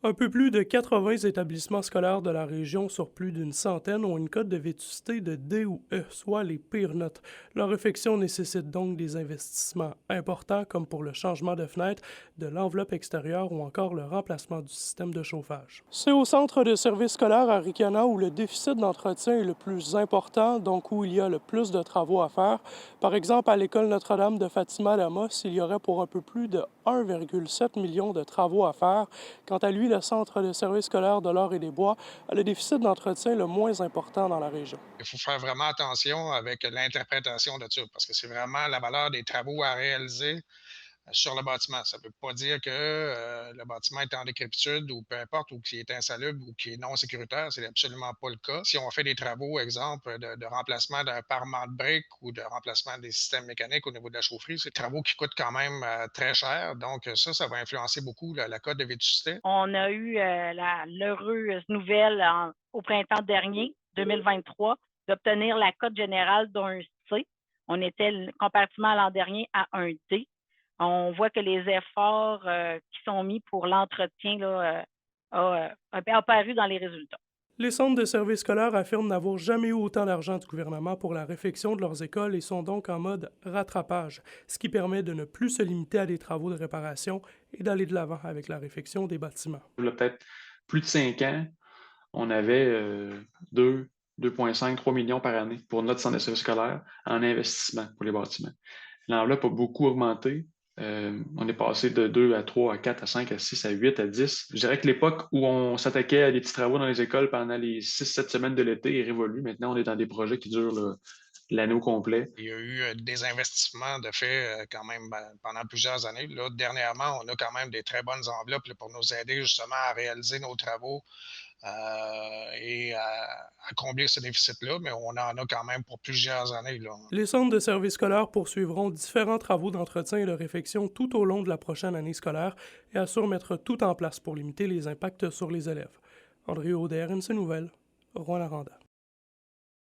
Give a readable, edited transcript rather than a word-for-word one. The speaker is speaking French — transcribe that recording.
Un peu plus de 80 établissements scolaires de la région sur plus d'une centaine ont une cote de vétusté de D ou E, soit les pires notes. Leur réfection nécessite donc des investissements importants comme pour le changement de fenêtre, de l'enveloppe extérieure ou encore le remplacement du système de chauffage. C'est au centre de services scolaires à Ricana où le déficit d'entretien est le plus important, donc où il y a le plus de travaux à faire. Par exemple, à l'école Notre-Dame de Fatima d'Amos, il y aurait pour un peu plus de 1,7 million de travaux à faire. Quant à lui, le centre de services scolaires de l'Or et des Bois a le déficit d'entretien le moins important dans la région. Il faut faire vraiment attention avec l'interprétation de ça, parce que c'est vraiment la valeur des travaux à réaliser sur le bâtiment. Ça ne veut pas dire que le bâtiment est en décrépitude ou peu importe, ou qu'il est insalubre ou qu'il est non sécuritaire. C'est absolument pas le cas. Si on fait des travaux, exemple, de remplacement d'un parement de briques ou de remplacement des systèmes mécaniques au niveau de la chaufferie, c'est des travaux qui coûtent quand même très cher. Donc, ça va influencer beaucoup la cote de vétusté. On a eu l'heureuse nouvelle au printemps dernier, 2023, d'obtenir la cote générale d'un C. On était comparativement à l'an dernier à un D. On voit que les efforts qui sont mis pour l'entretien là, ont apparu dans les résultats. Les centres de services scolaires affirment n'avoir jamais eu autant d'argent du gouvernement pour la réfection de leurs écoles et sont donc en mode rattrapage, ce qui permet de ne plus se limiter à des travaux de réparation et d'aller de l'avant avec la réfection des bâtiments. Il y a peut-être plus de 5 ans, on avait 2, 2,5, 3 millions par année pour notre centre de service scolaire en investissement pour les bâtiments. L'enveloppe a beaucoup augmenté. On est passé de 2 à 3 à 4 à 5 à 6 à 8 à 10. Je dirais que l'époque où on s'attaquait à des petits travaux dans les écoles pendant les 6, 7 semaines de l'été est révolue. Maintenant, on est dans des projets qui durent l'année au complet. Il y a eu des investissements de fait quand même pendant plusieurs années. Là, dernièrement, on a quand même des très bonnes enveloppes là, pour nous aider justement à réaliser nos travaux et à combler ce déficit-là, mais on en a quand même pour plusieurs années. Là. Les centres de services scolaires poursuivront différents travaux d'entretien et de réfection tout au long de la prochaine année scolaire et assurent mettre tout en place pour limiter les impacts sur les élèves. André Auder, RNC Nouvelles, Rouen-Noranda.